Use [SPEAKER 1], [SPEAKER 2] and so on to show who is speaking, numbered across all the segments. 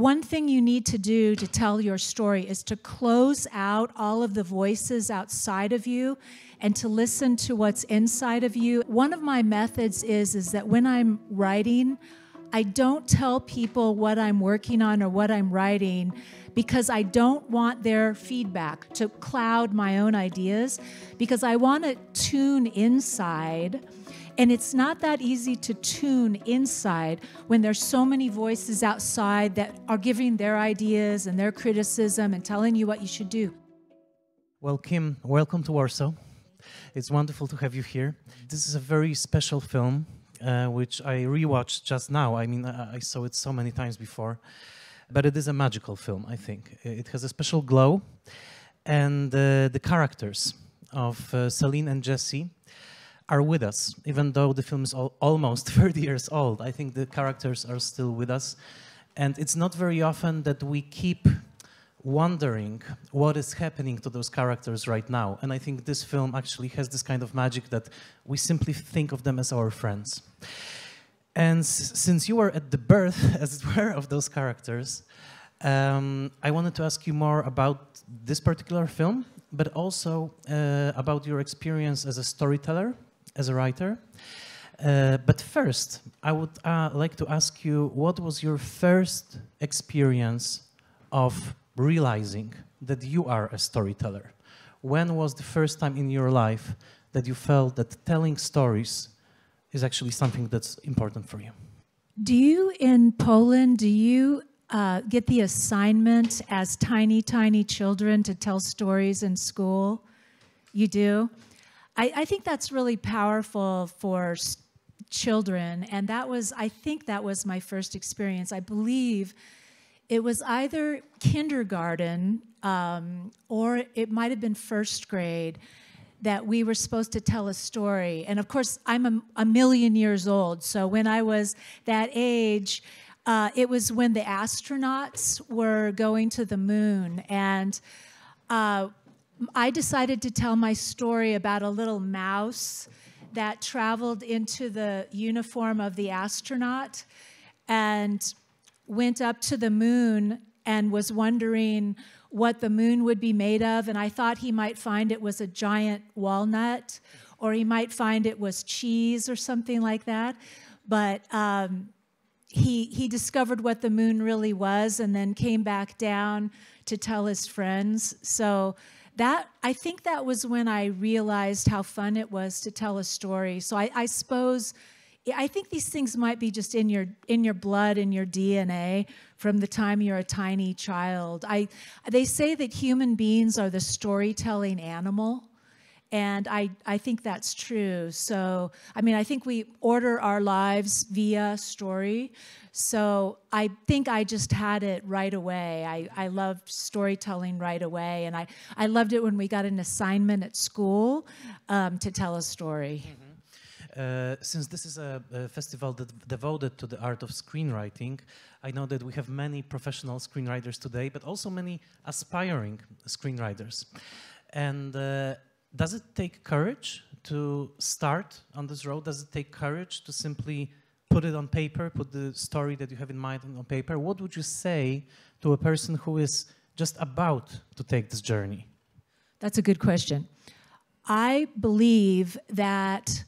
[SPEAKER 1] one thing you need to do to tell your story is to close out all of the voices outside of you and to listen to what's inside of you. One of my methods is that when I'm writing, I don't tell people what I'm working on or what I'm writing because I don't want their feedback to cloud my own ideas, because I want to tune inside. And it's not that easy to tune inside when there's so many voices outside that are giving their ideas and their criticism and telling you what you should do.
[SPEAKER 2] Well, Kim, welcome to Warsaw. It's wonderful to have you here. This is a very special film, which I rewatched just now. I mean, I saw it so many times before. But it is a magical film, I think. It has a special glow. And the characters of Celine and Jesse are with us, even though the film is almost 30 years old. I think the characters are still with us. And it's not very often that we keep wondering what is happening to those characters right now. And I think this film actually has this kind of magic that we simply think of them as our friends. And since you were at the birth, as it were, of those characters, I wanted to ask you more about this particular film, but also about your experience as a storyteller, as a writer. But first, I would like to ask you, what was your first experience of realizing that you are a storyteller? When was the first time in your life that you felt that telling stories is actually something that's important for you?
[SPEAKER 1] Do you, in Poland, get the assignment as tiny, tiny children to tell stories in school? You do? I think that's really powerful for children, and I think that was my first experience. I believe it was either kindergarten or it might have been first grade that we were supposed to tell a story. And of course, I'm a million years old, so when I was that age, it was when the astronauts were going to the moon. And I decided to tell my story about a little mouse that traveled into the uniform of the astronaut and went up to the moon and was wondering what the moon would be made of, and I thought he might find it was a giant walnut, or he might find it was cheese or something like that. But he discovered what the moon really was and then came back down to tell his friends. So I think that was when I realized how fun it was to tell a story. So I suppose, I think these things might be just in your blood, in your DNA, from the time you're a tiny child. They say that human beings are the storytelling animal, and I think that's true. So, I mean, I think we order our lives via story. So I think I just had it right away. I loved storytelling right away, and I loved it when we got an assignment at school to tell a story. Mm-hmm.
[SPEAKER 2] Since this is a festival devoted to the art of screenwriting, I know that we have many professional screenwriters today, but also many aspiring screenwriters. And does it take courage to start on this road? Does it take courage to simply put it on paper, put the story that you have in mind on paper? What would you say to a person who is just about to take this journey?
[SPEAKER 1] That's a good question. I believe that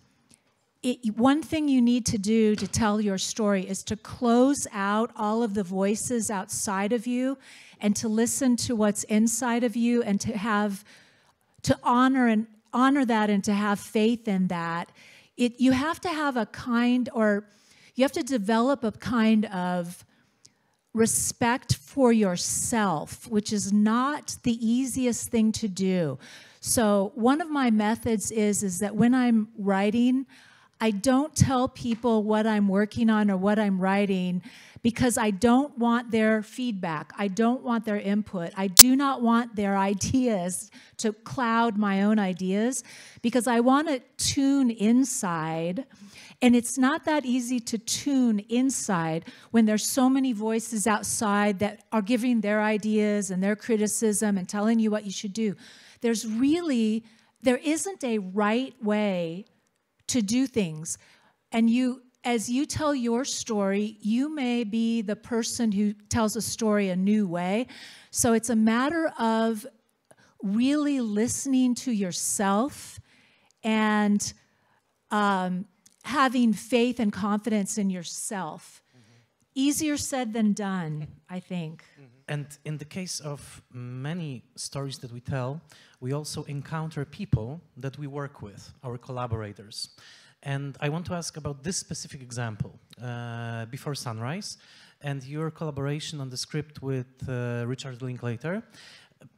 [SPEAKER 1] one thing you need to do to tell your story is to close out all of the voices outside of you and to listen to what's inside of you and to honor that and to have faith in that. You have to have you have to develop a kind of respect for yourself, which is not the easiest thing to do. So one of my methods is that when I'm writing, I don't tell people what I'm working on or what I'm writing because I don't want their feedback. I don't want their input. I do not want their ideas to cloud my own ideas because I want to tune inside. And it's not that easy to tune inside when there's so many voices outside that are giving their ideas and their criticism and telling you what you should do. There isn't a right way to do things. And as you tell your story, you may be the person who tells a story a new way. So it's a matter of really listening to yourself and having faith and confidence in yourself. Easier said than done, I think.
[SPEAKER 2] And in the case of many stories that we tell, we also encounter people that we work with, our collaborators. And I want to ask about this specific example, Before Sunrise, and your collaboration on the script with Richard Linklater.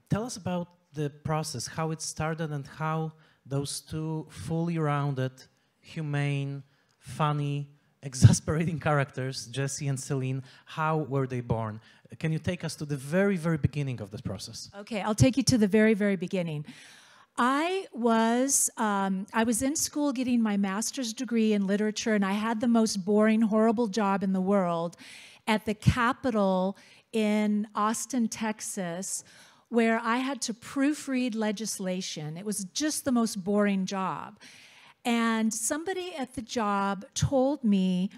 [SPEAKER 2] Tell us about the process, how it started and how those two fully rounded, humane, funny, exasperating characters, Jesse and Celine, how were they born? Can you take us to the very, very beginning of this process?
[SPEAKER 1] Okay, I'll take you to the very, very beginning. I was in school getting my master's degree in literature, and I had the most boring, horrible job in the world at the Capitol in Austin, Texas, where I had to proofread legislation. It was just the most boring job. And somebody at the job told me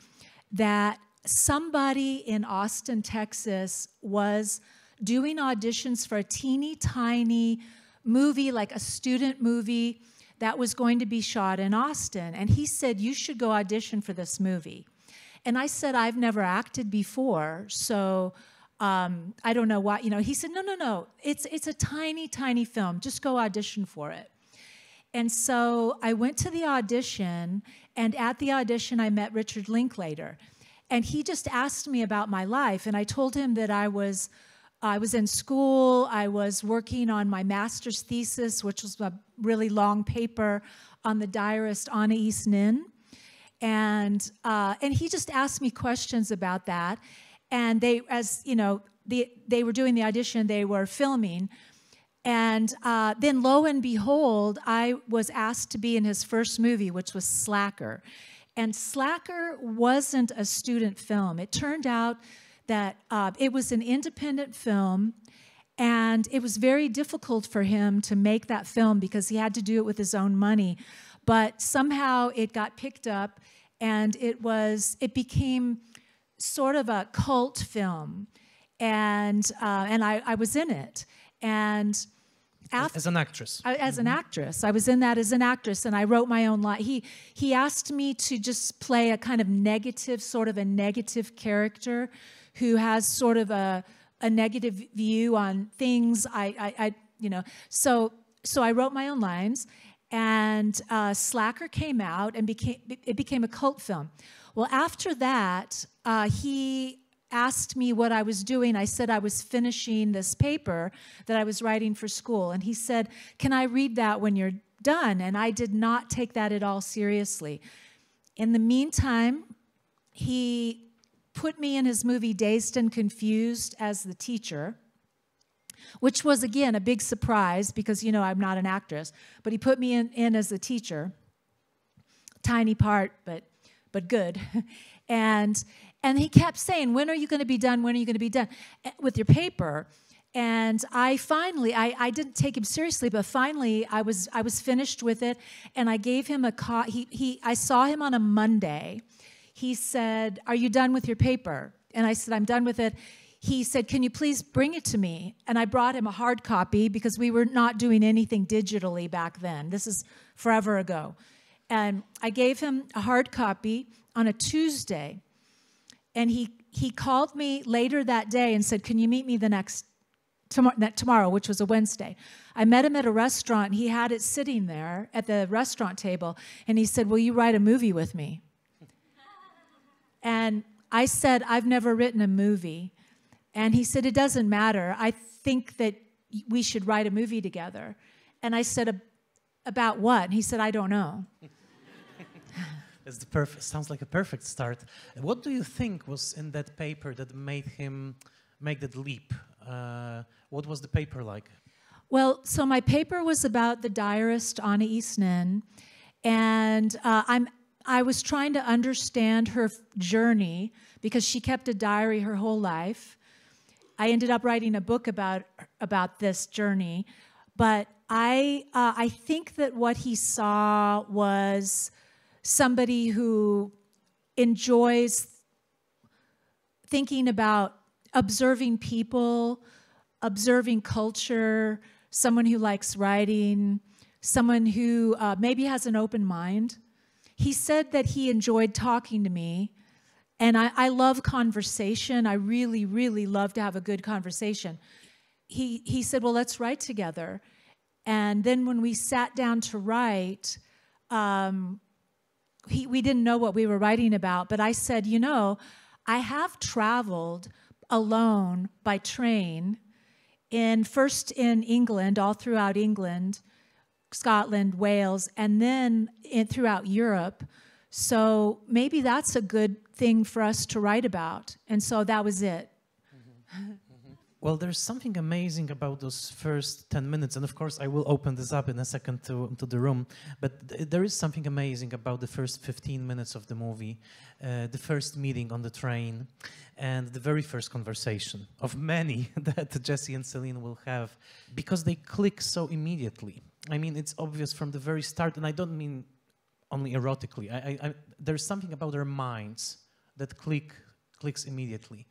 [SPEAKER 1] that somebody in Austin, Texas was doing auditions for a teeny tiny movie, like a student movie that was going to be shot in Austin. And he said, you should go audition for this movie. And I said, I've never acted before, so I don't know why. You know, he said, no, it's a tiny, tiny film. Just go audition for it. And so I went to the audition, and at the audition, I met Richard Linklater. And he just asked me about my life, and I told him that I was in school, I was working on my master's thesis, which was a really long paper on the diarist Anais Nin. And he just asked me questions about that. And they, as you know, they were doing the audition, they were filming. And then lo and behold, I was asked to be in his first movie, which was Slacker. And Slacker wasn't a student film. It turned out that it was an independent film, and it was very difficult for him to make that film because he had to do it with his own money. But somehow it got picked up, and it became sort of a cult film, and I was in it. And
[SPEAKER 2] as an actress.
[SPEAKER 1] As an actress. I was in that as an actress, and I wrote my own line. He asked me to just play a kind of negative, sort of a negative character who has sort of a negative view on things. So I wrote my own lines, and Slacker came out, and it became a cult film. Well, after that, he asked me what I was doing. I said I was finishing this paper that I was writing for school. And he said, can I read that when you're done? And I did not take that at all seriously. In the meantime, he put me in his movie Dazed and Confused as the teacher, which was, again, a big surprise because, you know, I'm not an actress. But he put me in as the teacher. Tiny part, but good. And he kept saying, when are you going to be done? When are you going to be done with your paper? And I finally, I didn't take him seriously, but finally I was finished with it. And I gave him I saw him on a Monday. He said, are you done with your paper? And I said, I'm done with it. He said, can you please bring it to me? And I brought him a hard copy because we were not doing anything digitally back then. This is forever ago. And I gave him a hard copy on a Tuesday. And he called me later that day and said, can you meet me tomorrow, which was a Wednesday. I met him at a restaurant, and he had it sitting there at the restaurant table. And he said, will you write a movie with me? And I said, I've never written a movie. And he said, it doesn't matter. I think that we should write a movie together. And I said, about what? And he said, I don't know.
[SPEAKER 2] Sounds like a perfect start. What do you think was in that paper that made him make that leap? What was the paper like?
[SPEAKER 1] Well, so my paper was about the diarist Anais Nin, and I was trying to understand her journey because she kept a diary her whole life. I ended up writing a book about this journey, but I think that what he saw was somebody who enjoys thinking about observing people, observing culture, someone who likes writing, someone who maybe has an open mind. He said that he enjoyed talking to me, and I love conversation. I really, really love to have a good conversation. He said, well, let's write together. And then when we sat down to write, we didn't know what we were writing about, but I said, you know, I have traveled alone by train, first in England, all throughout England, Scotland, Wales, and then throughout Europe. So maybe that's a good thing for us to write about. And so that was it.
[SPEAKER 2] Well, there's something amazing about those first 10 minutes, and of course I will open this up in a second to the room, but there is something amazing about the first 15 minutes of the movie, the first meeting on the train, and the very first conversation of many that Jesse and Celine will have, because they click so immediately. I mean, it's obvious from the very start, and I don't mean only erotically. There's something about their minds that clicks immediately.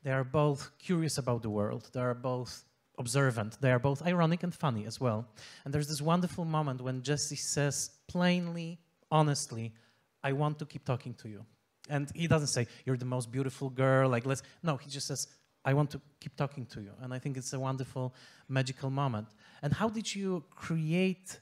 [SPEAKER 2] They are both curious about the world. They are both observant. They are both ironic and funny as well. And there's this wonderful moment when Jesse says plainly, honestly, I want to keep talking to you. And he doesn't say, you're the most beautiful girl, like let's... No, he just says, I want to keep talking to you. And I think it's a wonderful, magical moment. And how did you create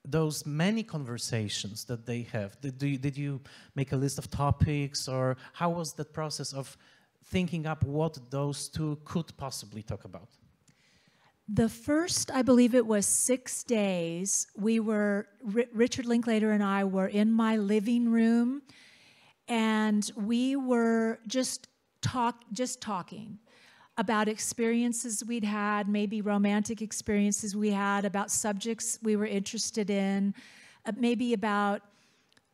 [SPEAKER 2] those many conversations that they have? Did you make a list of topics, or how was that process of thinking up what those two could possibly talk about?
[SPEAKER 1] The first, I believe it was 6 days, we were, Richard Linklater and I were in my living room, and we were just talking about experiences we'd had, maybe romantic experiences we had, about subjects we were interested in, maybe about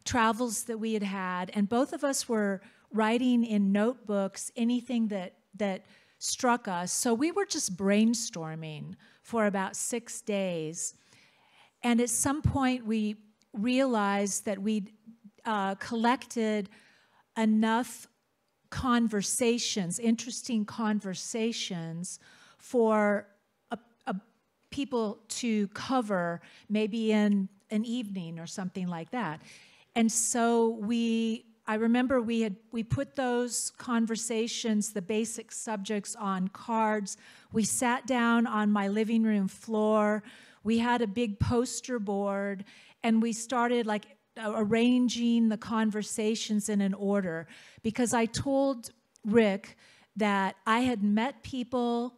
[SPEAKER 1] travels that we had had, and both of us were writing in notebooks anything that struck us. So we were just brainstorming for about 6 days. And at some point we realized that we'd collected enough conversations, interesting conversations, for people to cover maybe in an evening or something like that. And so I remember we put those conversations, the basic subjects, on cards. We sat down on my living room floor. We had a big poster board, and we started like arranging the conversations in an order, because I told Rick that I had met people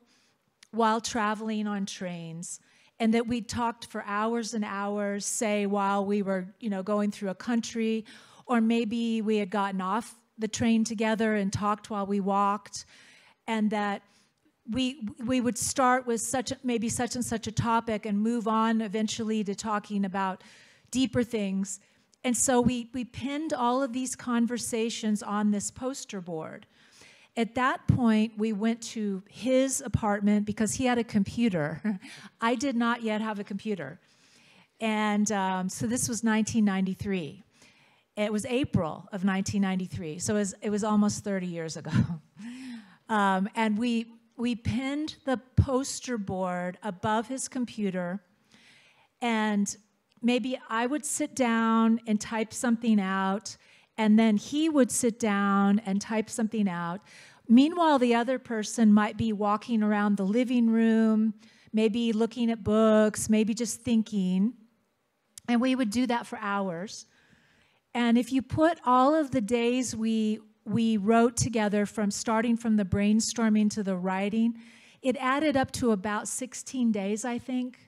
[SPEAKER 1] while traveling on trains, and that we talked for hours and hours, say while we were, going through a country, or maybe we had gotten off the train together and talked while we walked, and that we would start with maybe such and such a topic and move on eventually to talking about deeper things. And so we pinned all of these conversations on this poster board. At that point, we went to his apartment because he had a computer. I did not yet have a computer. And so this was 1993. It was April of 1993, so it was almost 30 years ago. And we pinned the poster board above his computer, and maybe I would sit down and type something out, and then he would sit down and type something out. Meanwhile, the other person might be walking around the living room, maybe looking at books, maybe just thinking, and we would do that for hours. And if you put all of the days we wrote together, starting from the brainstorming to the writing, it added up to about 16 days, I think.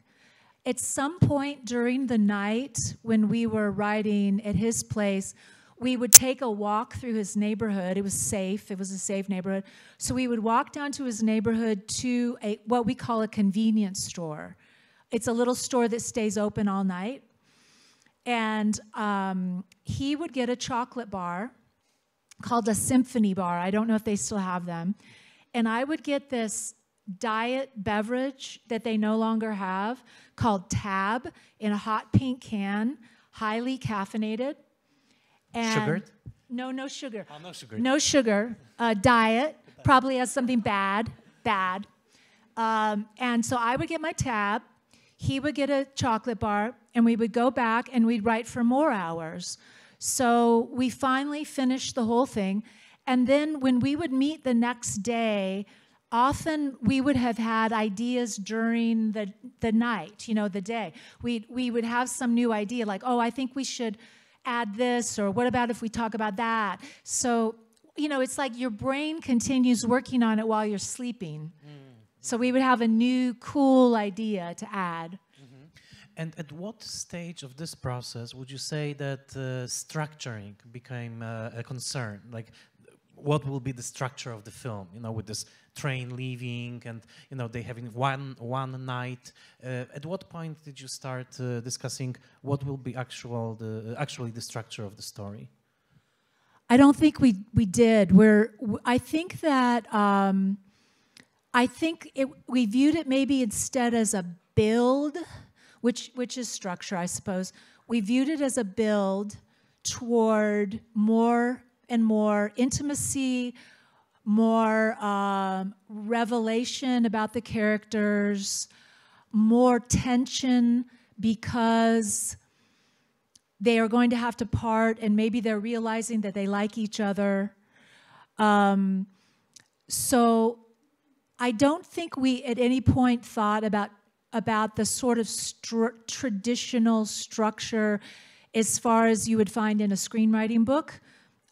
[SPEAKER 1] At some point during the night when we were writing at his place, we would take a walk through his neighborhood. It was safe. It was a safe neighborhood. So we would walk down to his neighborhood to what we call a convenience store. It's a little store that stays open all night. And he would get a chocolate bar called a symphony bar. I don't know if they still have them. And I would get this diet beverage that they no longer have called Tab in a hot pink can, highly caffeinated. And
[SPEAKER 2] Sugared?
[SPEAKER 1] no sugar.
[SPEAKER 2] Oh, no sugar.
[SPEAKER 1] No sugar. Diet. Probably has something bad. And so I would get my tab. He would get a chocolate bar, and we would go back and we'd write for more hours. So we finally finished the whole thing. And then when we would meet the next day, often we would have had ideas during the night, you know, the day. We would have some new idea, like, oh, I think we should add this, or what about if we talk about that? So, you know, it's like your brain continues working on it while you're sleeping. So we would have a new, cool idea to add.
[SPEAKER 2] And at what stage of this process would you say that structuring became a concern? Like, what will be the structure of the film? You know, with this train leaving, and you know they having one night. At what point did you start discussing what will be actually the structure of the story?
[SPEAKER 1] I don't think we did. I think that we viewed it maybe instead as a build, which is structure, I suppose. We viewed it as a build toward more and more intimacy, more revelation about the characters, more tension because they are going to have to part, and maybe they're realizing that they like each other. So I don't think we at any point thought about the sort of traditional structure as far as you would find in a screenwriting book.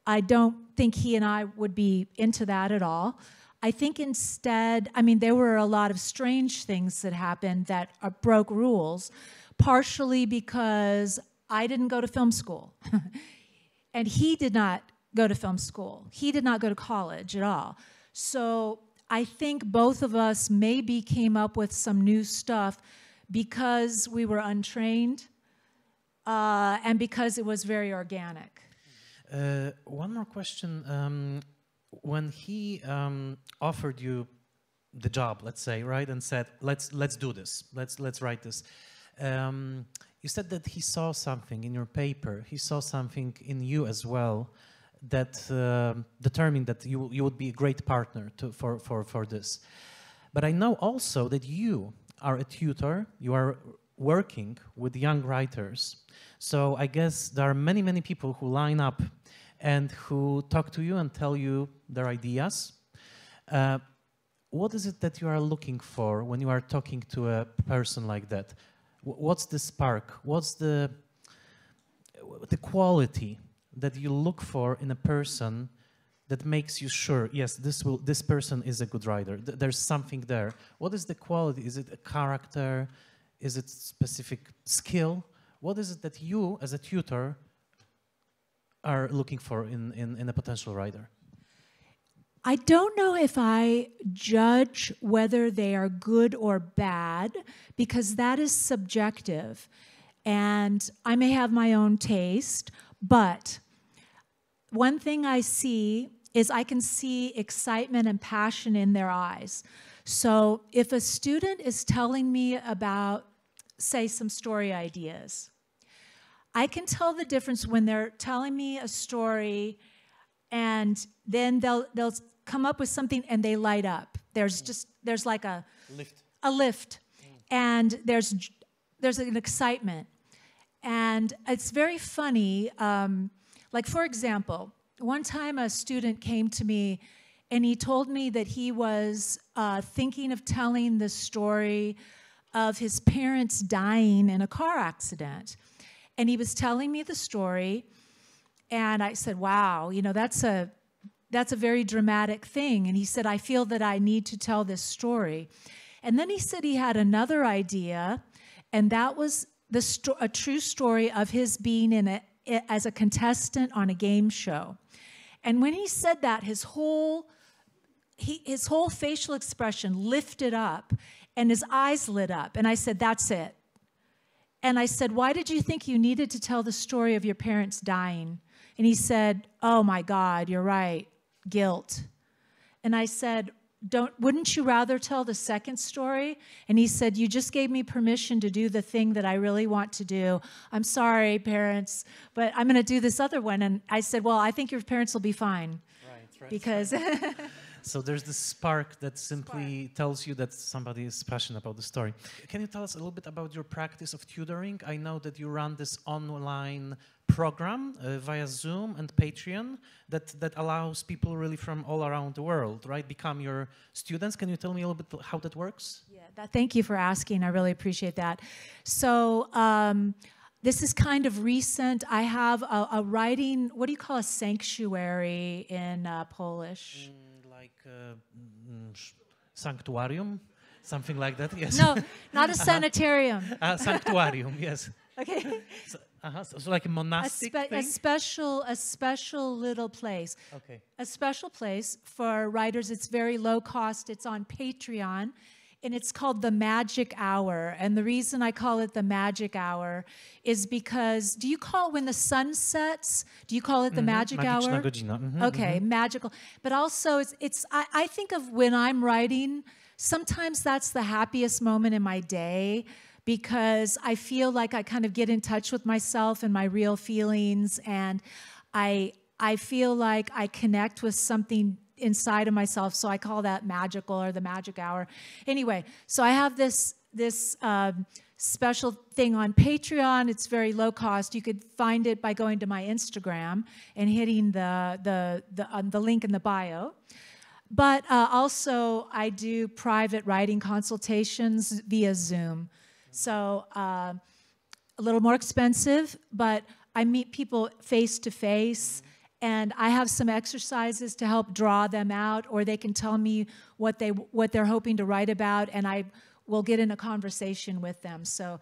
[SPEAKER 1] I don't think he and I would be into that at all. I think instead, I mean, there were a lot of strange things that happened that broke rules, partially because I didn't go to film school. And he did not go to film school. He did not go to college at all. So I think both of us maybe came up with some new stuff because we were untrained and because it was very organic.
[SPEAKER 2] One more question. When he offered you the job, let's say, right, and said, let's do this, let's write this, you said that he saw something in your paper, he saw something in you as well that determined that you would be a great partner for this. But I know also that you are a tutor, you are working with young writers. So I guess there are many people who line up and who talk to you and tell you their ideas. What is it that you are looking for when you are talking to a person like that? What's the spark? What's the quality that you look for in a person that makes you sure, yes, this person is a good writer? There's something there. What is the quality? Is it a character? Is it specific skill? What is it that you, as a tutor, are looking for in a potential writer?
[SPEAKER 1] I don't know if I judge whether they are good or bad, because that is subjective. And I may have my own taste, but one thing I see is I can see excitement and passion in their eyes. So if a student is telling me about, say, some story ideas, I can tell the difference when they're telling me a story and then they'll come up with something and they light up. There's like a lift. And there's an excitement. And it's very funny. Like, for example, one time a student came to me and he told me that he was thinking of telling the story of his parents dying in a car accident. And he was telling me the story, and I said, wow, you know, that's a very dramatic thing. And he said, I feel that I need to tell this story. And then he said he had another idea, and that was a true story of his being as a contestant on a game show. And when he said that, his whole facial expression lifted up, and his eyes lit up. And I said, that's it. And I said, why did you think you needed to tell the story of your parents dying? And he said, oh my God, you're right, guilt. And I said, wouldn't you rather tell the second story? And he said, you just gave me permission to do the thing that I really want to do. I'm sorry, parents, but I'm going to do this other one. And I said, well, I think your parents will be fine. Right. Because...
[SPEAKER 2] So there's this spark that simply tells you that somebody is passionate about the story. Can you tell us a little bit about your practice of tutoring? I know that you run this online program via Zoom and Patreon that allows people really from all around the world, right, become your students. Can you tell me a little bit how that works?
[SPEAKER 1] Yeah, thank you for asking. I really appreciate that. So this is kind of recent. I have a writing, what do you call a sanctuary in Polish?
[SPEAKER 2] Sanctuarium, something like that. Yes.
[SPEAKER 1] No, not a sanitarium.
[SPEAKER 2] Sanctuarium, yes.
[SPEAKER 1] Okay.
[SPEAKER 2] So like a monastic thing?
[SPEAKER 1] A special little place.
[SPEAKER 2] Okay.
[SPEAKER 1] A special place for writers. It's very low cost. It's on Patreon. And it's called The Magic Hour. And the reason I call it The Magic Hour is because, do you call it when the sun sets? Do you call it the magic hour?
[SPEAKER 2] Magiczna godzina.
[SPEAKER 1] Okay, magical. But also, I think of when I'm writing, sometimes that's the happiest moment in my day because I feel like I kind of get in touch with myself and my real feelings. And I feel like I connect with something inside of myself, so I call that magical or the magic hour. Anyway, so I have this special thing on Patreon. It's very low cost. You could find it by going to my Instagram and hitting the link in the bio. But also, I do private writing consultations via Zoom. So a little more expensive, but I meet people face to face. And I have some exercises to help draw them out, or they can tell me what they're hoping to write about, and I will get in a conversation with them. So,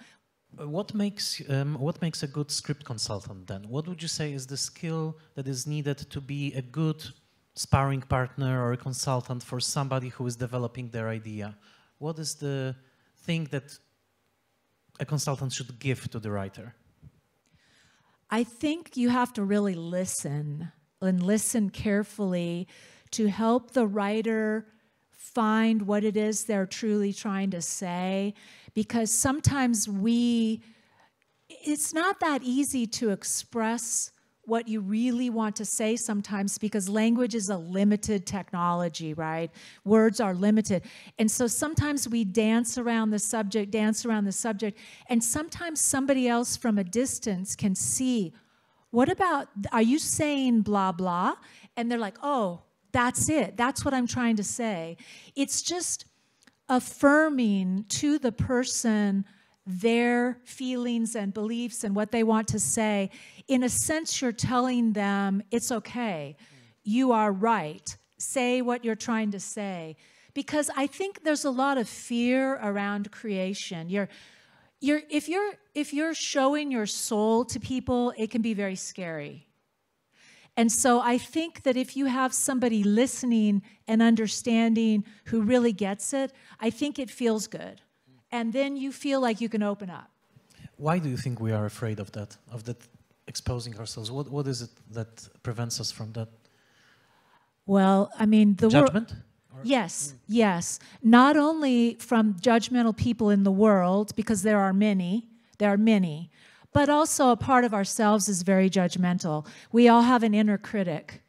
[SPEAKER 2] what makes a good script consultant then? What would you say is the skill that is needed to be a good sparring partner or a consultant for somebody who is developing their idea? What is the thing that a consultant should give to the writer?
[SPEAKER 1] I think you have to really listen and listen carefully to help the writer find what it is they're truly trying to say, because sometimes it's not that easy to express what you really want to say sometimes because language is a limited technology, right? Words are limited. And so sometimes we dance around the subject, and sometimes somebody else from a distance can see, what about, are you saying blah, blah? And they're like, oh, that's it. That's what I'm trying to say. It's just affirming to the person their feelings and beliefs and what they want to say. In a sense, you're telling them, it's okay. You are right. Say what you're trying to say. Because I think there's a lot of fear around creation. If you're showing your soul to people, it can be very scary. And so I think that if you have somebody listening and understanding who really gets it, I think it feels good. And then you feel like you can open up.
[SPEAKER 2] Why do you think we are afraid of that exposing ourselves? What is it that prevents us from that?
[SPEAKER 1] Well, I mean, the
[SPEAKER 2] judgment?
[SPEAKER 1] Yes, yes. Not only from judgmental people in the world, because there are many, but also a part of ourselves is very judgmental. We all have an inner critic.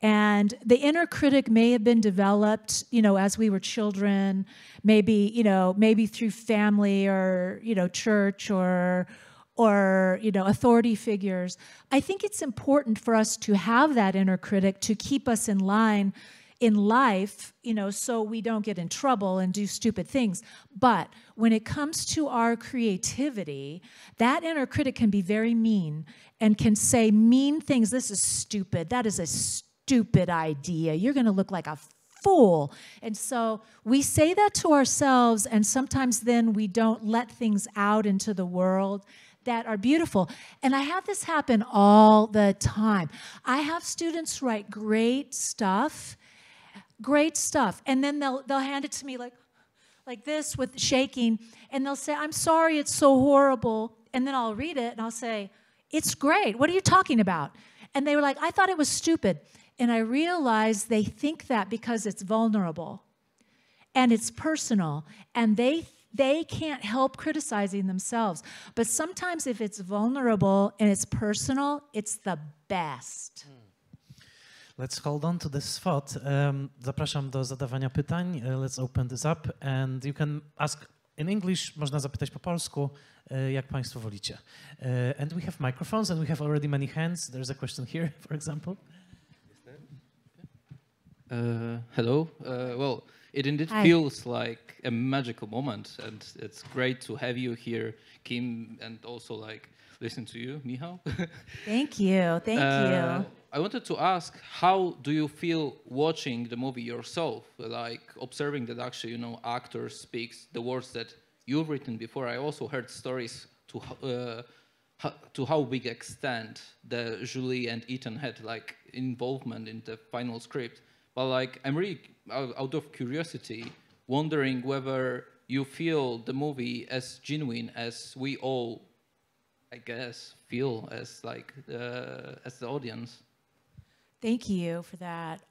[SPEAKER 1] And the inner critic may have been developed, as we were children, maybe through family or, church or authority figures. I think it's important for us to have that inner critic to keep us in line in life, so we don't get in trouble and do stupid things. But when it comes to our creativity, that inner critic can be very mean and can say mean things. This is stupid. That is a stupid idea. You're going to look like a fool. And so we say that to ourselves, and sometimes then we don't let things out into the world that are beautiful. And I have this happen all the time. I have students write great stuff, and then they'll hand it to me like this with shaking, and they'll say, I'm sorry, it's so horrible. And then I'll read it, and I'll say, it's great. What are you talking about? And they were like, I thought it was stupid. And I realized they think that because it's vulnerable. and it's personal, and they can't help criticizing themselves. But sometimes if it's vulnerable and it's personal, it's the best.
[SPEAKER 2] Let's hold on to this thought. Zapraszam do zadawania pytań. Let's open this up and you can ask in English, można zapytać po polsku, jak Państwo wolicie. And we have microphones and we have already many hands. There's a question here, for example.
[SPEAKER 3] Hello. Well, it indeed feels like a magical moment, and it's great to have you here, Kim, and also like listen to you, Michał.
[SPEAKER 1] Thank you. Thank you.
[SPEAKER 3] I wanted to ask, how do you feel watching the movie yourself? Like observing that actually, you know, actor speaks the words that you've written before. I also heard stories to how big extent the Julie and Ethan had like involvement in the final script. But like, I'm really out of curiosity, wondering whether you feel the movie as genuine as we all, I guess, feel as like as the audience.
[SPEAKER 1] Thank you for that.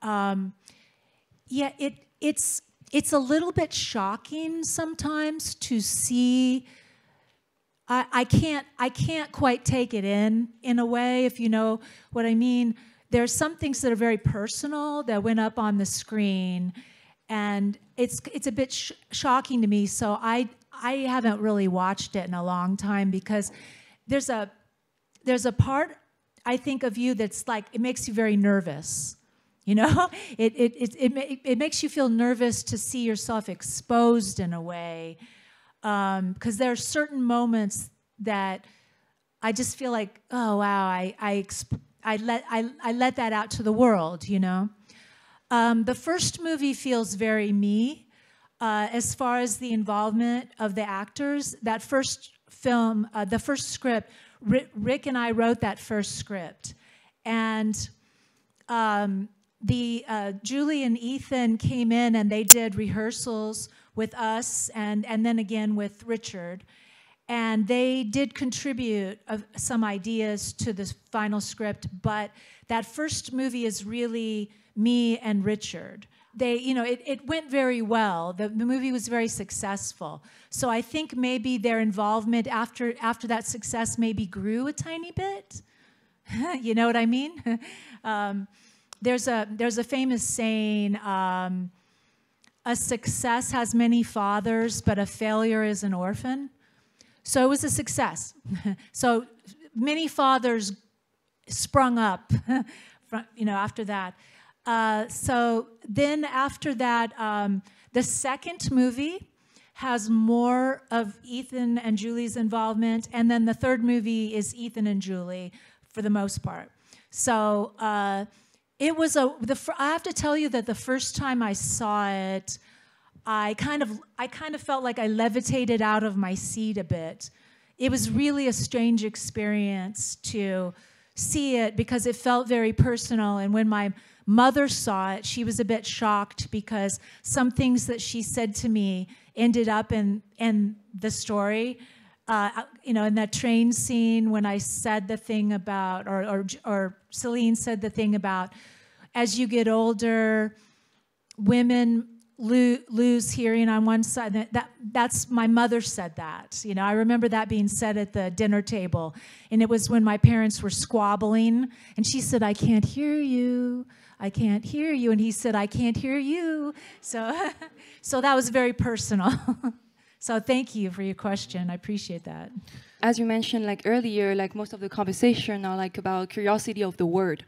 [SPEAKER 1] Yeah, it's a little bit shocking sometimes to see. I can't quite take it in a way, if you know what I mean. There's some things that are very personal that went up on the screen, and it's a bit shocking to me. So I haven't really watched it in a long time, because there's a part, I think, of you that's like, it makes you very nervous. You know, it makes you feel nervous to see yourself exposed in a way, because there are certain moments that I just feel like, oh wow, I let that out to the world. You know, the first movie feels very me, as far as the involvement of the actors. That first film, the first script, Rick and I wrote that first script, and Julie and Ethan came in and they did rehearsals with us and then again with Richard, and they did contribute some ideas to the final script. But that first movie is really me and Richard. They, you know, it went very well. The movie was very successful. So I think maybe their involvement after that success maybe grew a tiny bit. You know what I mean? There's a famous saying, a success has many fathers, but a failure is an orphan. So it was a success. So many fathers sprung up, you know, after that. So then after that, the second movie has more of Ethan and Julie's involvement, and then the third movie is Ethan and Julie for the most part. So it was I have to tell you that the first time I saw it, I kind of felt like I levitated out of my seat a bit. It was really a strange experience to see it because it felt very personal. And when my mother saw it, she was a bit shocked because some things that she said to me ended up in the story. You know, in that train scene when I said the thing about, or Celine said the thing about, as you get older, women lose hearing on one side. That's my mother said that. You know, I remember that being said at the dinner table, and it was when my parents were squabbling, and she said, "I can't hear you. I can't hear you," and he said, "I can't hear you." So, so that was very personal. So thank you for your question. I appreciate that.
[SPEAKER 4] As you mentioned, like earlier, like most of the conversation are like about curiosity of the word.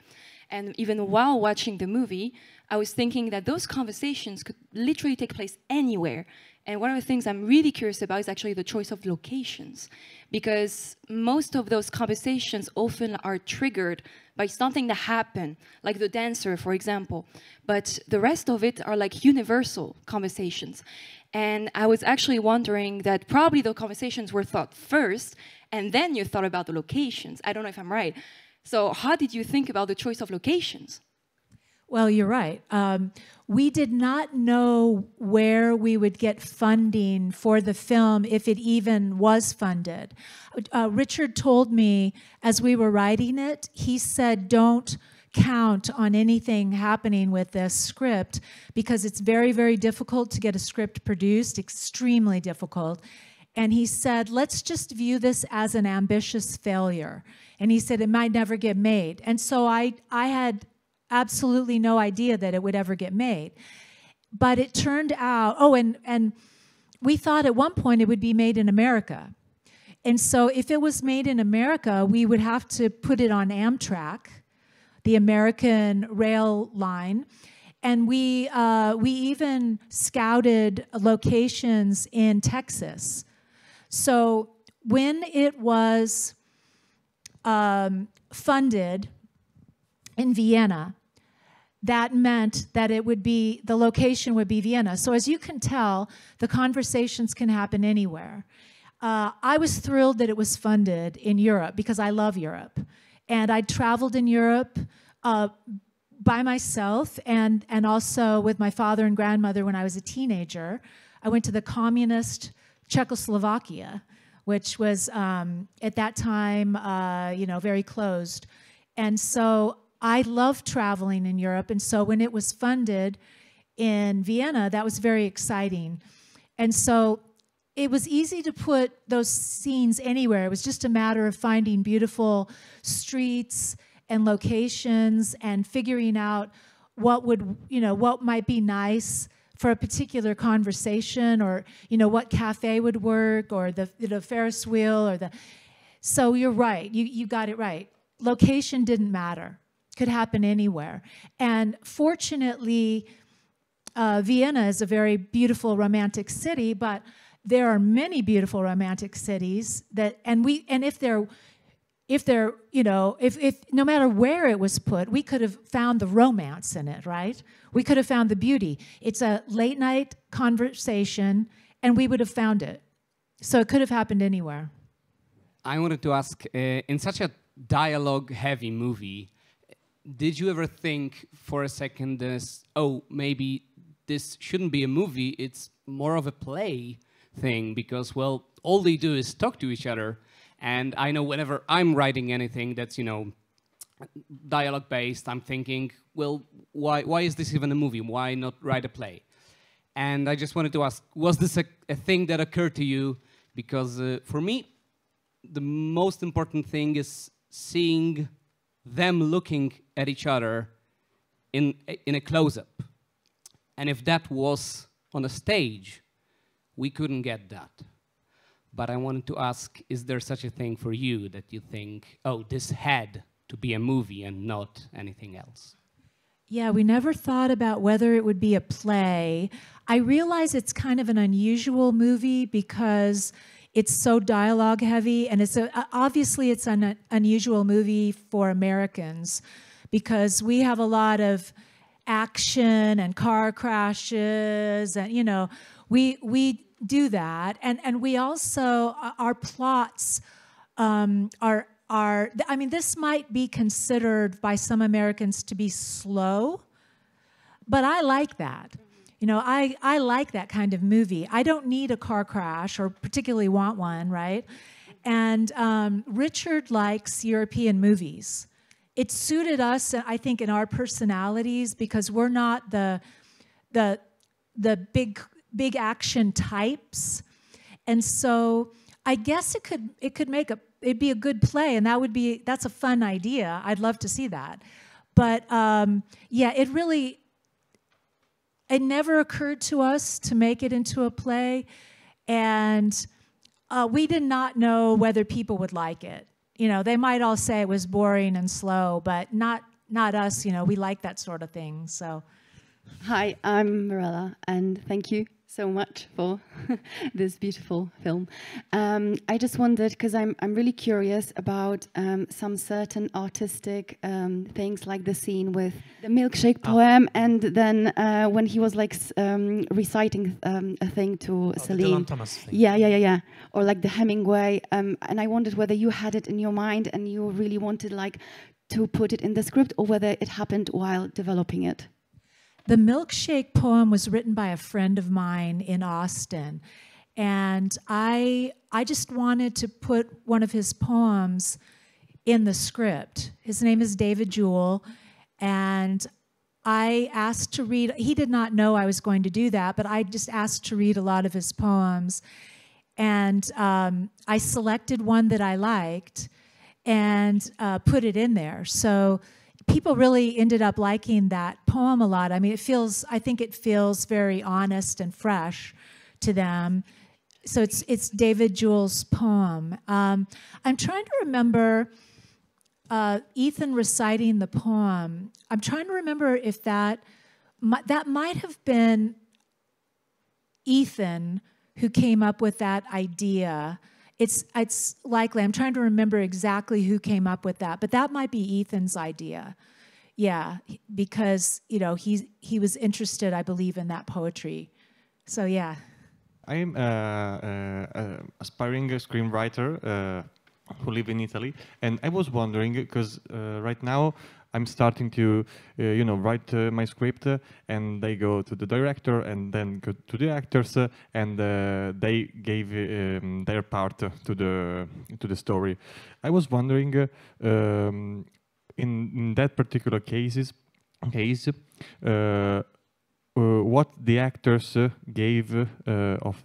[SPEAKER 4] And even while watching the movie, I was thinking that those conversations could literally take place anywhere. And one of the things I'm really curious about is actually the choice of locations, because most of those conversations often are triggered by something that happened, like the dancer, for example. But the rest of it are like universal conversations. And I was actually wondering that probably the conversations were thought first, and then you thought about the locations. I don't know if I'm right. So how did you think about the choice of locations?
[SPEAKER 1] Well, you're right. We did not know where we would get funding for the film, if it even was funded. Richard told me as we were writing it, he said, don't count on anything happening with this script because it's very, very difficult to get a script produced, extremely difficult. And he said, let's just view this as an ambitious failure. And he said it might never get made. And so I had absolutely no idea that it would ever get made. But it turned out, and we thought at one point it would be made in America. And so if it was made in America, we would have to put it on Amtrak, the American rail line. And we even scouted locations in Texas. So when it was funded in Vienna, that meant that it would be, the location would be Vienna. So as you can tell, the conversations can happen anywhere. I was thrilled that it was funded in Europe because I love Europe. And I traveled in Europe by myself and also with my father and grandmother when I was a teenager. I went to the communist Czechoslovakia, which was at that time, very closed. And so I loved traveling in Europe. And so when it was funded in Vienna, that was very exciting. And so it was easy to put those scenes anywhere. It was just a matter of finding beautiful streets and locations and figuring out what might be nice for a particular conversation, or what cafe would work, or the Ferris wheel, or so you're right, you got it right. Location didn't matter, could happen anywhere. And fortunately, Vienna is a very beautiful romantic city, but there are many beautiful romantic cities that, if no matter where it was put, we could have found the romance in it, right? We could have found the beauty. It's a late night conversation, and we would have found it. So it could have happened anywhere.
[SPEAKER 5] I wanted to ask, in such a dialogue-heavy movie, did you ever think for a second, maybe this shouldn't be a movie, it's more of a play thing, because, well, all they do is talk to each other. And I know whenever I'm writing anything that's, dialogue-based, I'm thinking, well, why is this even a movie? Why not write a play? And I just wanted to ask, was this a thing that occurred to you? Because for me, the most important thing is seeing them looking at each other in a close-up. And if that was on a stage, we couldn't get that. But I wanted to ask, is there such a thing for you that you think, this had to be a movie and not anything else?
[SPEAKER 1] Yeah, we never thought about whether it would be a play. I realize it's kind of an unusual movie because it's so dialogue heavy, and obviously it's an unusual movie for Americans because we have a lot of action and car crashes, and we do that, and we also, our plots this might be considered by some Americans to be slow, but I like that. I like that kind of movie. I don't need a car crash or particularly want one, right? And Richard likes European movies. It suited us, I think, in our personalities because we're not the big action types, and so I guess it'd be a good play, and that's a fun idea. I'd love to see that, but yeah, it never occurred to us to make it into a play, and we did not know whether people would like it. They might all say it was boring and slow, but not us. We like that sort of thing. So,
[SPEAKER 6] hi, I'm Mirella, and thank you so much for this beautiful film. I just wondered, because I'm really curious about some certain artistic things, like the scene with the milkshake poem, and then when he was like reciting a thing to Celine.
[SPEAKER 2] The Thomas thing.
[SPEAKER 6] Yeah. Or like the Hemingway. And I wondered whether you had it in your mind and you really wanted like to put it in the script, or whether it happened while developing it.
[SPEAKER 1] The milkshake poem was written by a friend of mine in Austin, and I just wanted to put one of his poems in the script. His name is David Jewell, and I asked to read, he did not know I was going to do that, but I just asked to read a lot of his poems. And I selected one that I liked and put it in there. So people really ended up liking that poem a lot. I mean, I think it feels very honest and fresh to them. So it's David Jewell's poem. I'm trying to remember Ethan reciting the poem. I'm trying to remember if that might have been Ethan who came up with that idea. It's likely. I'm trying to remember exactly who came up with that, but that might be Ethan's idea. Yeah, because he was interested, I believe, in that poetry. So yeah.
[SPEAKER 7] I'm aspiring screenwriter who live in Italy, and I was wondering because right now I'm starting to write my script, and they go to the director and then go to the actors, and they gave their part to the story. I was wondering in that particular case what the actors gave of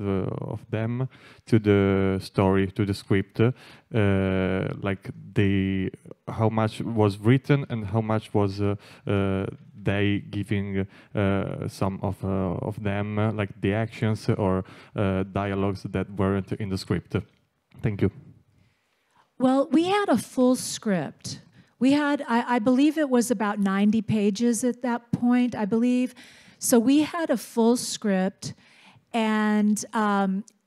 [SPEAKER 7] them to the story, to the script, like how much was written and how much was they giving some of them, like the actions or dialogues that weren't in the script. Thank you.
[SPEAKER 1] Well, we had a full script. We had, I believe it was about 90 pages at that point, I believe. So we had a full script, and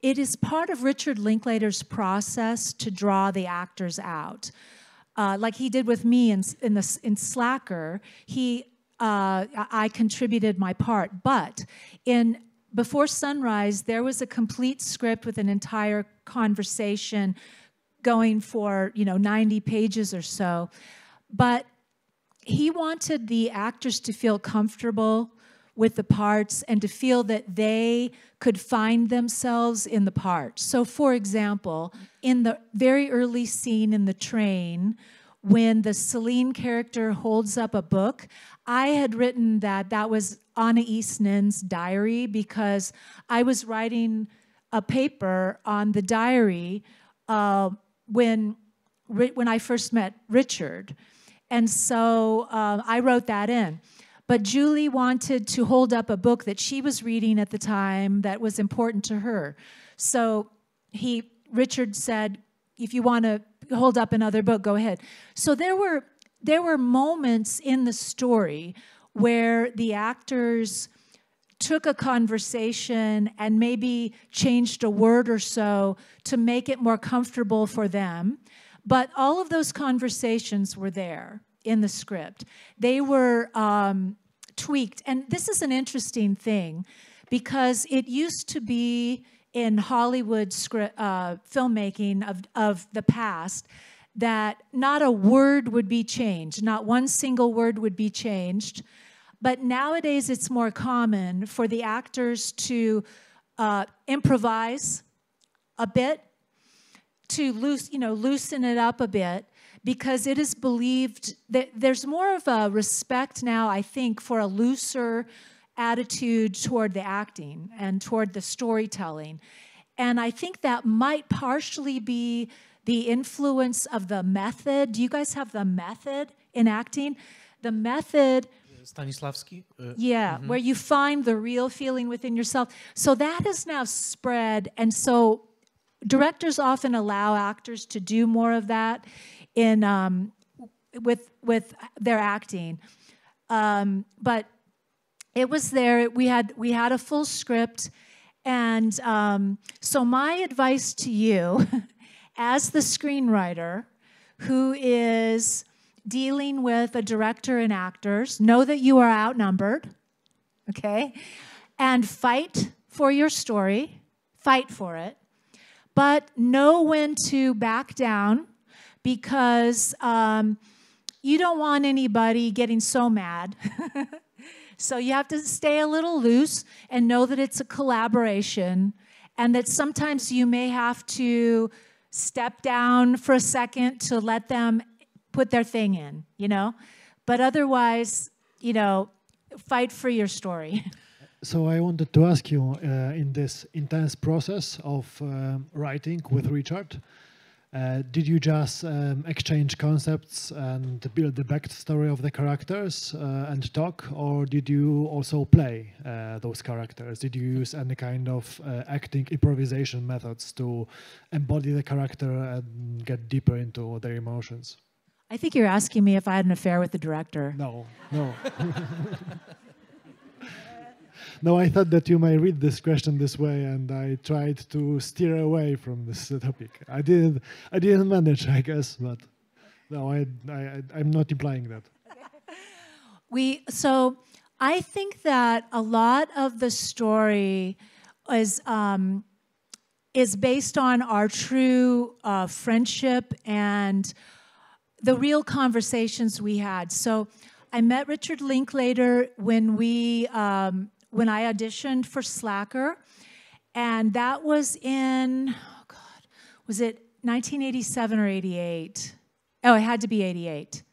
[SPEAKER 1] it is part of Richard Linklater's process to draw the actors out. Like he did with me in Slacker, I contributed my part. But in Before Sunrise, there was a complete script with an entire conversation going for 90 pages or so. But he wanted the actors to feel comfortable with the parts and to feel that they could find themselves in the part. So for example, in the very early scene in the train, when the Celine character holds up a book, I had written that was Anna Eastman's diary because I was writing a paper on the diary when I first met Richard. And so I wrote that in. But Julie wanted to hold up a book that she was reading at the time that was important to her. So Richard said, if you want to hold up another book, go ahead. So there were moments in the story where the actors took a conversation and maybe changed a word or so to make it more comfortable for them. But all of those conversations were there in the script. They were tweaked. And this is an interesting thing because it used to be in Hollywood filmmaking of the past that not a word would be changed, not one single word would be changed. But nowadays it's more common for the actors to improvise a bit, to loosen it up a bit, because it is believed that there's more of a respect now, I think, for a looser attitude toward the acting and toward the storytelling. And I think that might partially be the influence of the method. Do you guys have the method in acting? The method...
[SPEAKER 2] Stanislavski?
[SPEAKER 1] Yeah, where you find the real feeling within yourself. So that has now spread, and so directors often allow actors to do more of that with their acting. But it was there. We had a full script, and so my advice to you, as the screenwriter who is dealing with a director and actors, know that you are outnumbered, okay? And fight for your story, fight for it, but know when to back down, because you don't want anybody getting so mad. So you have to stay a little loose and know that it's a collaboration, and that sometimes you may have to step down for a second to let them put their thing in, But otherwise, you know, fight for your story.
[SPEAKER 8] So I wanted to ask you, in this intense process of writing with Richard, did you just exchange concepts and build the backstory of the characters and talk, or did you also play those characters? Did you use any kind of acting improvisation methods to embody the character and get deeper into their emotions?
[SPEAKER 1] I think you're asking me if I had an affair with the director.
[SPEAKER 8] No, no. No, I thought that you might read this question this way, and I tried to steer away from this topic. I didn't manage, I guess, but no, I'm not implying that.
[SPEAKER 1] So I think that a lot of the story is based on our true friendship and the real conversations we had. So I met Richard Linklater when I auditioned for Slacker, and that was in, oh God, was it 1987 or 88? Oh, it had to be 88.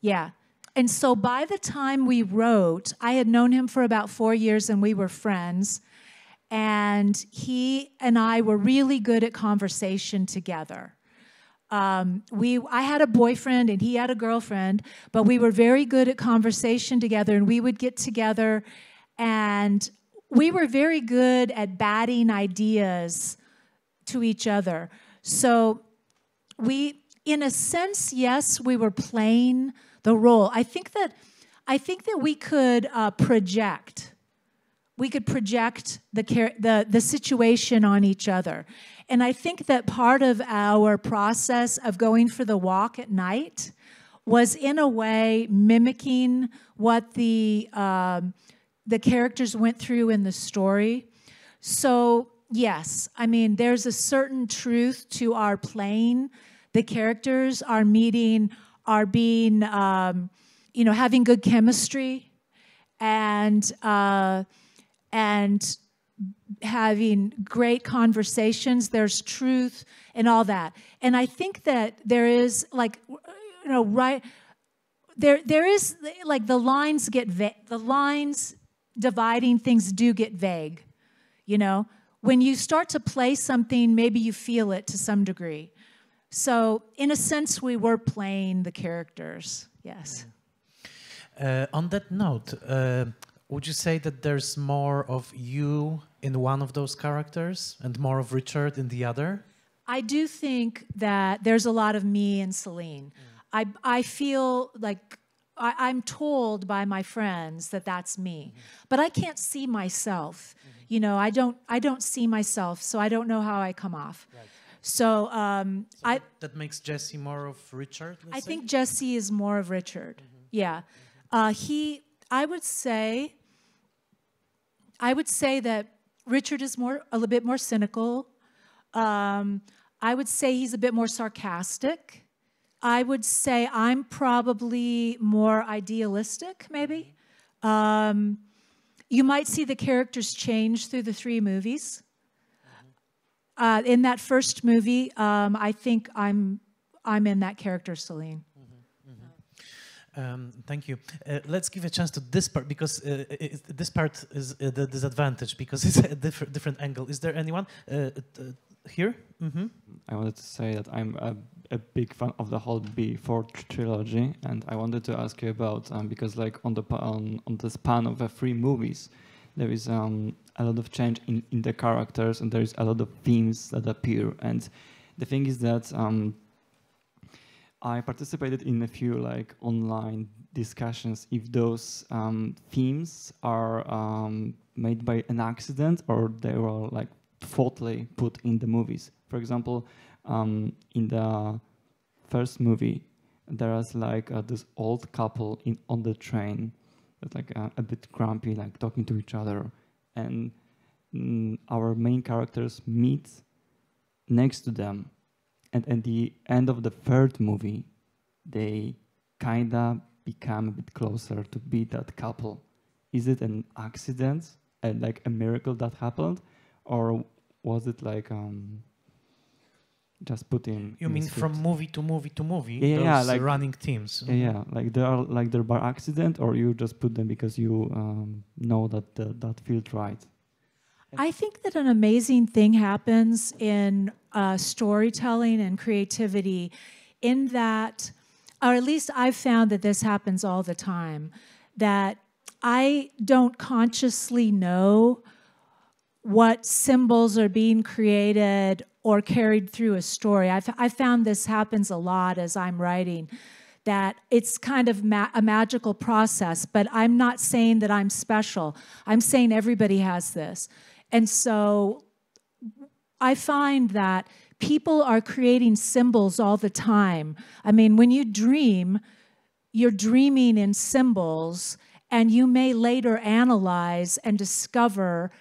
[SPEAKER 1] Yeah. And so by the time we wrote, I had known him for about 4 years and we were friends. And he and I were really good at conversation together. I had a boyfriend and he had a girlfriend, but we were very good at conversation together, and we would get together and we were very good at batting ideas to each other. So in a sense, yes, we were playing the role. I think that we could project. We could project the situation on each other. And I think that part of our process of going for the walk at night was in a way mimicking what the characters went through in the story. So yes, I mean, there's a certain truth to our playing the characters, our meeting, our being, having good chemistry, and having great conversations. There's truth and all that. And I think that there is there is the lines get the lines dividing things do get vague. You know, when you start to play something, maybe you feel it to some degree. So in a sense, we were playing the characters. Yes.
[SPEAKER 2] On that note, would you say that there's more of you in one of those characters and more of Richard in the other?
[SPEAKER 1] I do think that there's a lot of me and Celine. I feel like I'm told by my friends that that's me, but I can't see myself. You know, I don't see myself, so I don't know how I come off. Right. So,
[SPEAKER 2] that makes Jesse more of Richard.
[SPEAKER 1] I think Jesse is more of Richard. Yeah, I would say that Richard is a little bit more cynical. I would say he's a bit more sarcastic. I would say I'm probably more idealistic, maybe. You might see the characters change through the 3 movies. In that first movie, I think I'm in that character, Celine.
[SPEAKER 2] Thank you. Let's give a chance to this part, because this part is the disadvantage, because it's a different angle. Is there anyone here?
[SPEAKER 9] I wanted to say that I'm a big fan of the whole Before trilogy, and I wanted to ask you about because like on the span of the 3 movies, there is a lot of change in the characters, and there is a lot of themes that appear. And the thing is that I participated in a few like online discussions if those themes are made by an accident or they were like thoughtfully put in the movies. For example, in the first movie, there is like this old couple on the train that's like a bit grumpy, like talking to each other, and our main characters meet next to them. And at the end of the third movie, they kinda become a bit closer to be that couple. Is it an accident and like a miracle that happened, or was it like just put in.
[SPEAKER 2] You
[SPEAKER 9] in the
[SPEAKER 2] mean
[SPEAKER 9] script.
[SPEAKER 2] from movie to movie to movie?
[SPEAKER 9] Yeah, yeah,
[SPEAKER 2] those
[SPEAKER 9] like
[SPEAKER 2] running teams.
[SPEAKER 9] Yeah, like they are like they're by accident, or you just put them because you know that that feels right.
[SPEAKER 1] I think that an amazing thing happens in storytelling and creativity in that, or at least I've found that this happens all the time, that I don't consciously know what symbols are being created or carried through a story. I found this happens a lot as I'm writing, that it's kind of a magical process, but I'm not saying that I'm special. I'm saying everybody has this. And so I find that people are creating symbols all the time. I mean, when you dream, you're dreaming in symbols, and you may later analyze and discover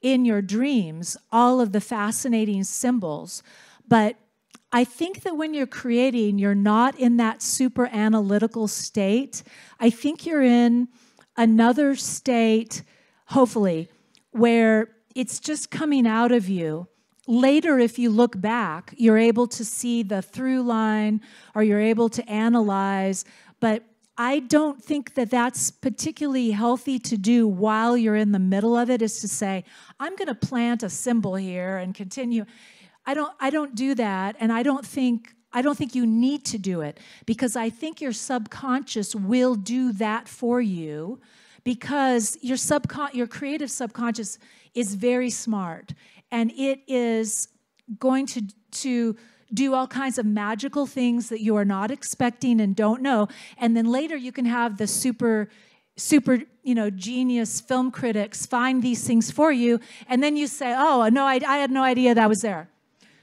[SPEAKER 1] in your dreams all of the fascinating symbols. But I think that when you're creating, you're not in that super analytical state. I think you're in another state, hopefully, where it's just coming out of you. Later, if you look back, you're able to see the through line, or you're able to analyze, but I don't think that that's particularly healthy to do while you're in the middle of it, is to say, I'm going to plant a symbol here and continue. I don't do that, and I don't think you need to do it, because I think your subconscious will do that for you, because your creative subconscious is very smart, and it is going to do all kinds of magical things that you are not expecting and don't know. And then later you can have the super, genius film critics find these things for you, and then you say, oh, no, I had no idea that was there.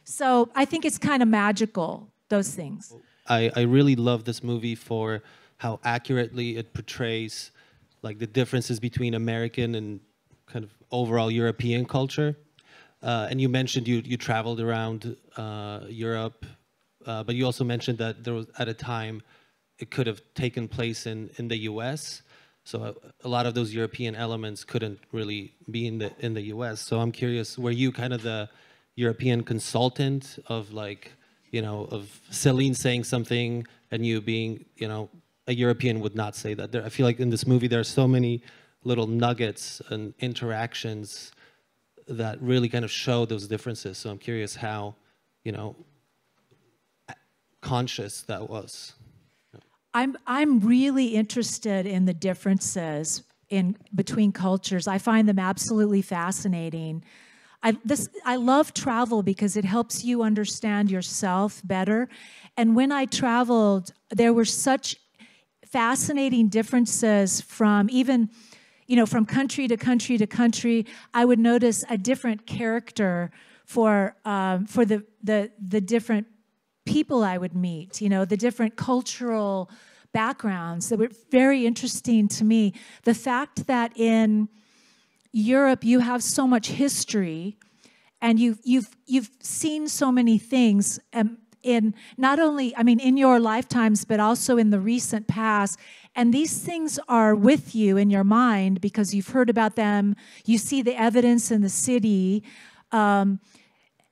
[SPEAKER 1] So I think it's kind of magical, those things.
[SPEAKER 10] I really love this movie for how accurately it portrays like the differences between American and kind of overall European culture. And you mentioned you traveled around Europe, but you also mentioned that there was, at a time, it could have taken place in the U.S. So a lot of those European elements couldn't really be in the U.S. So I'm curious, were you kind of the European consultant of, like, of Celine saying something and you being, a European would not say that? I feel like in this movie there are so many little nuggets and interactions that really kind of show those differences. So I'm curious how, conscious that was.
[SPEAKER 1] I'm really interested in the differences between cultures. I find them absolutely fascinating. I love travel because it helps you understand yourself better. And when I traveled, there were such fascinating differences from even, from country to country to country. I would notice a different character for the different people I would meet, the different cultural backgrounds that were very interesting to me. The fact that in Europe you have so much history, and you've seen so many things in not only, in your lifetimes, but also in the recent past. And these things are with you in your mind because you've heard about them. You see the evidence in the city. In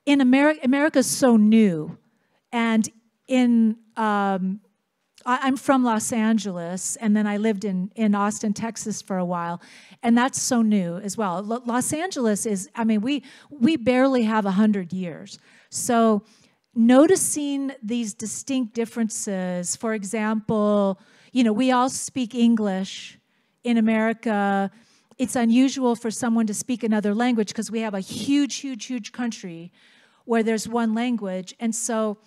[SPEAKER 1] America's so new. And I'm from Los Angeles, and then I lived in Austin, Texas for a while, and that's so new as well. Los Angeles is, we barely have 100 years. So noticing these distinct differences, for example, we all speak English in America. It's unusual for someone to speak another language because we have a huge, huge, huge country where there's one language. And so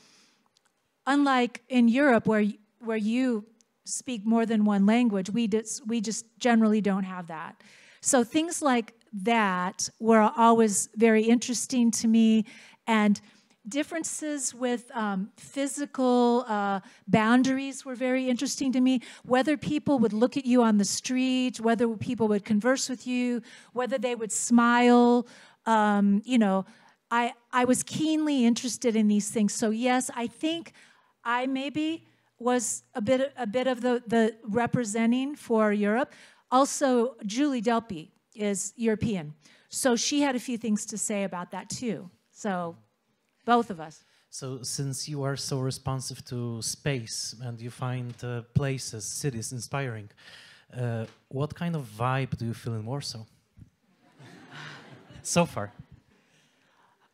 [SPEAKER 1] unlike in Europe where you speak more than one language, we just generally don't have that. So things like that were always very interesting to me, and differences with physical boundaries were very interesting to me. Whether people would look at you on the street, whether people would converse with you, whether they would smile, I was keenly interested in these things. So yes, I think I maybe was a bit of the representing for Europe. Also, Julie Delpy is European, so she had a few things to say about that too. So both of us.
[SPEAKER 2] So since you are so responsive to space and you find places, cities inspiring, what kind of vibe do you feel in Warsaw so far?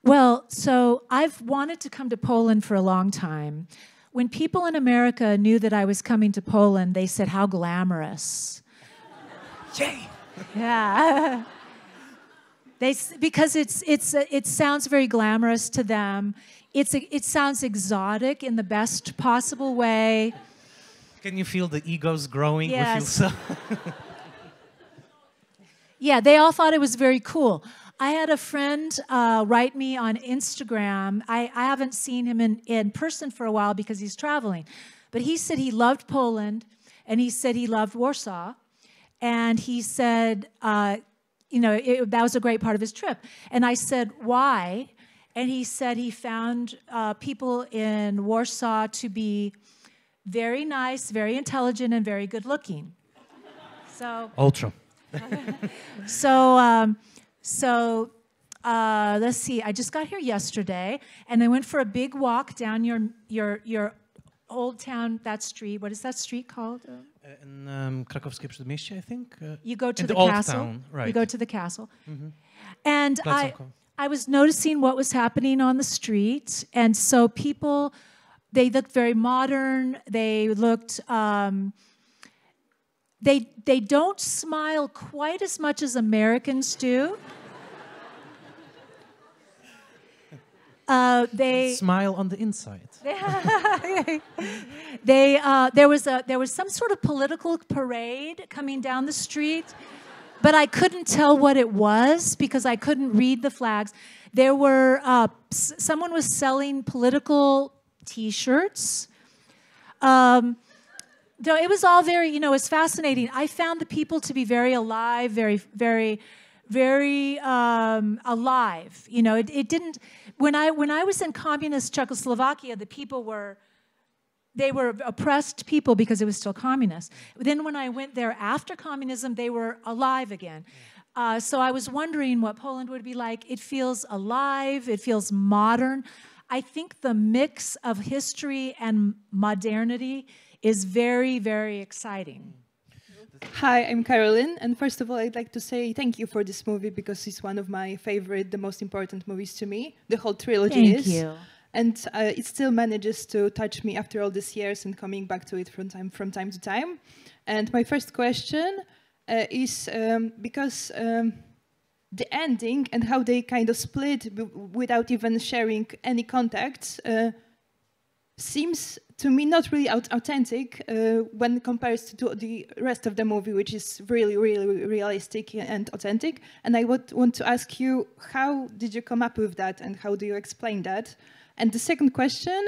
[SPEAKER 1] Well, so I've wanted to come to Poland for a long time. When people in America knew that I was coming to Poland, they said, how glamorous.
[SPEAKER 2] Yay!
[SPEAKER 1] Yeah. Because it sounds very glamorous to them. It sounds exotic in the best possible way.
[SPEAKER 2] Can you feel the egos growing
[SPEAKER 1] Yes.
[SPEAKER 2] with you?
[SPEAKER 1] Yeah, they all thought it was very cool. I had a friend write me on Instagram. I haven't seen him in person for a while because he's traveling. But he said he loved Poland, and he said he loved Warsaw. And he said, that was a great part of his trip. And I said, why? And he said he found people in Warsaw to be very nice, very intelligent, and very good looking. So
[SPEAKER 2] Ultra.
[SPEAKER 1] Let's see. I just got here yesterday, and I went for a big walk down your old town, that street. What is that street called?
[SPEAKER 2] In Krakowskie Przedmieście, I think.
[SPEAKER 1] You go to
[SPEAKER 2] in
[SPEAKER 1] the
[SPEAKER 2] old
[SPEAKER 1] castle.
[SPEAKER 2] town, right?
[SPEAKER 1] You go to the castle.
[SPEAKER 2] Mm-hmm.
[SPEAKER 1] And I was noticing what was happening on the street, and so people, they looked very modern. They looked, they don't smile quite as much as Americans do. They
[SPEAKER 2] smile on the inside.
[SPEAKER 1] There was some sort of political parade coming down the street. But I couldn't tell what it was because I couldn't read the flags. There were, someone was selling political T-shirts. It was all very, it was fascinating. I found the people to be very alive, very, very, very alive. It didn't, when I was in communist Czechoslovakia, the people they were oppressed people because it was still communist. Then when I went there after communism, they were alive again. So I was wondering what Poland would be like. It feels alive. It feels modern. I think the mix of history and modernity is very, very exciting.
[SPEAKER 11] Hi, I'm Caroline, and first of all, I'd like to say thank you for this movie because it's one of my favorite, the most important movies to me. The whole trilogy is.
[SPEAKER 1] Thank you.
[SPEAKER 11] And it still manages to touch me after all these years and coming back to it from time to time. And my first question is because the ending and how they kind of split without even sharing any contacts seems to me not really authentic when compared to the rest of the movie, which is really, really realistic and authentic. And I would want to ask you, how did you come up with that and how do you explain that? And the second question,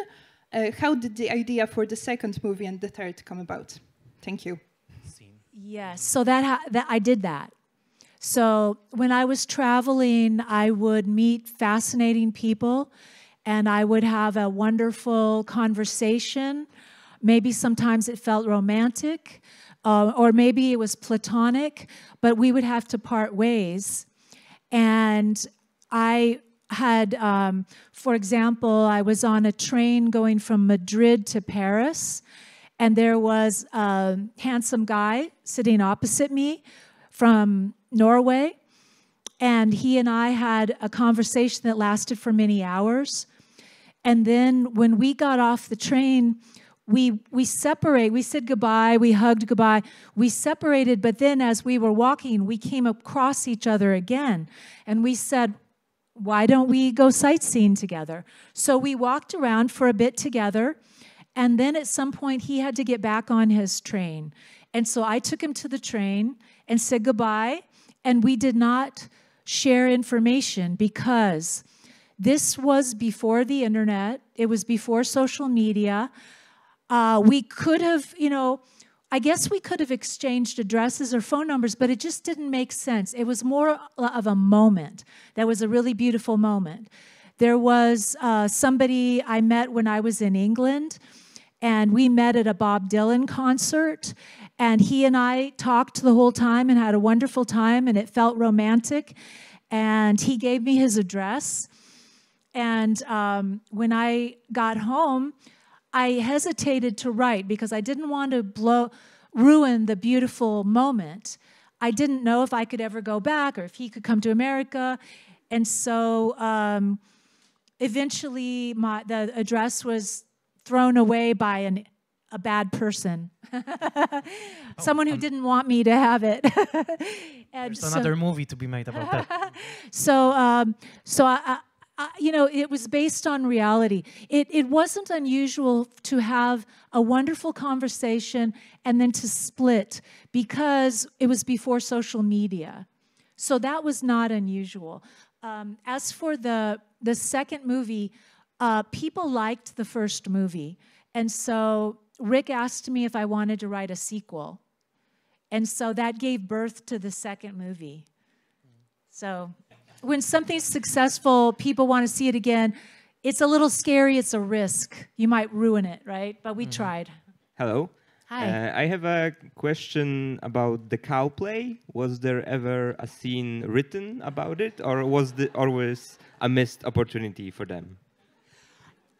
[SPEAKER 11] how did the idea for the second movie and the third come about? Thank you.
[SPEAKER 1] Yes, so that I did that. So when I was traveling, I would meet fascinating people, and I would have a wonderful conversation. Maybe sometimes it felt romantic, or maybe it was platonic, but we would have to part ways. And I had, for example, I was on a train going from Madrid to Paris, and there was a handsome guy sitting opposite me from Norway, and he and I had a conversation that lasted for many hours. And then when we got off the train, we separated. We said goodbye, we hugged goodbye, we separated, but then as we were walking, we came across each other again, and we said, why don't we go sightseeing together? So we walked around for a bit together, and then at some point he had to get back on his train. And so I took him to the train and said goodbye, and we did not share information because this was before the internet. It was before social media. We could have, I guess we could have exchanged addresses or phone numbers, but it just didn't make sense. It was more of a moment. That was a really beautiful moment. There was somebody I met when I was in England, and we met at a Bob Dylan concert, and he and I talked the whole time and had a wonderful time, and it felt romantic. And he gave me his address. And when I got home, I hesitated to write because I didn't want to ruin the beautiful moment. I didn't know if I could ever go back or if he could come to America. And so eventually the address was thrown away by a bad person. Someone who didn't want me to have it. And
[SPEAKER 2] there's another movie to be made about that.
[SPEAKER 1] So you know, it was based on reality. It wasn't unusual to have a wonderful conversation and then to split because it was before social media. So that was not unusual. As for the second movie, people liked the first movie. And so Rick asked me if I wanted to write a sequel. And so that gave birth to the second movie. So when something's successful, people want to see it again. It's a little scary. It's a risk. You might ruin it, right? But we tried.
[SPEAKER 12] Hello.
[SPEAKER 1] Hi.
[SPEAKER 12] I have a question about the cow play. Was there ever a scene written about it, or was it always a missed opportunity for them?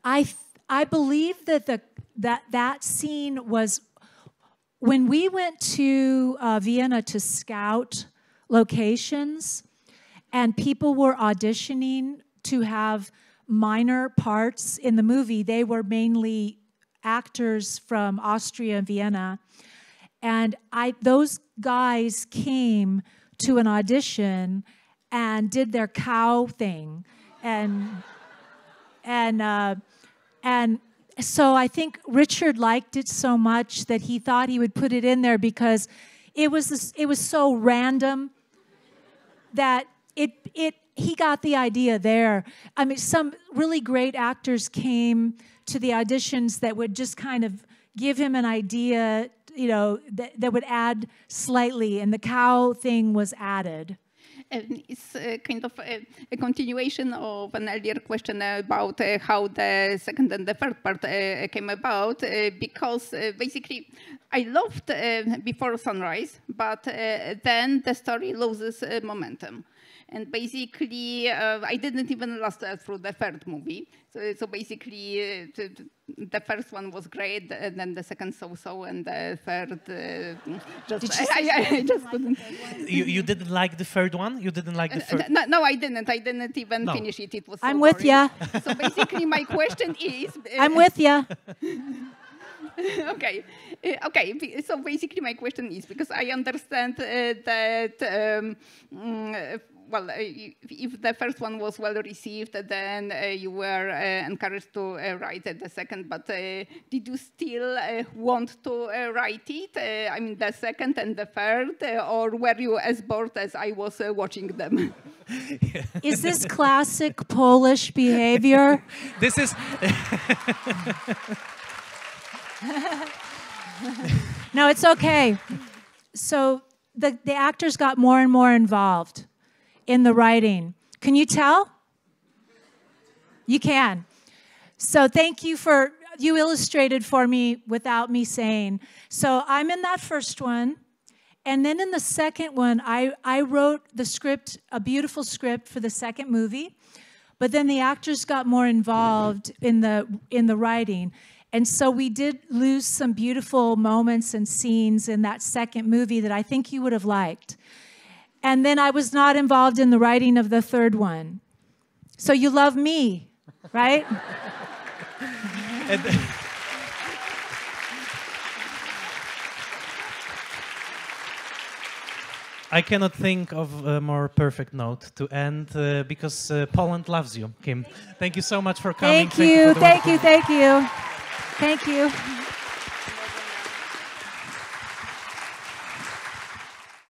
[SPEAKER 1] I believe that scene was when we went to Vienna to scout locations, and people were auditioning to have minor parts in the movie. They were mainly actors from Austria and Vienna. And those guys came to an audition and did their cow thing. And so I think Richard liked it so much that he thought he would put it in there because it was so random that he got the idea there. I mean, some really great actors came to the auditions that would just kind of give him an idea, you know, that would add slightly, and the cow thing was added.
[SPEAKER 13] It's kind of a continuation of an earlier question about how the second and the third part came about, because basically I loved Before Sunrise, but then the story loses momentum. And basically, I didn't even last through the third movie. So basically, the first one was great, and then the second so-so, and the third I just couldn't.
[SPEAKER 2] You didn't like the third one? You didn't like the third?
[SPEAKER 13] No, I didn't. I didn't even finish it. It was so
[SPEAKER 1] I'm with
[SPEAKER 13] boring.
[SPEAKER 1] ya.
[SPEAKER 13] So basically, my question is...
[SPEAKER 1] I'm with ya.
[SPEAKER 13] Okay. So basically, my question is, because I understand that, well, if the first one was well received, then you were encouraged to write the second, but did you still want to write it? I mean, the second and the third, or were you as bored as I was watching them?
[SPEAKER 1] Is this classic Polish behavior?
[SPEAKER 2] This is...
[SPEAKER 1] No, it's okay. So the actors got more and more involved in the writing. Can you tell? You can. So thank you you illustrated for me without me saying. So I'm in that first one. And then in the second one, I wrote the script, a beautiful script for the second movie. But then the actors got more involved in the writing. And so we did lose some beautiful moments and scenes in that second movie that I think you would have liked. And then I was not involved in the writing of the third one. So you love me, right?
[SPEAKER 2] I cannot think of a more perfect note to end because Poland loves you, Kim. Thank you so much for coming.
[SPEAKER 1] Thank you. Thank you.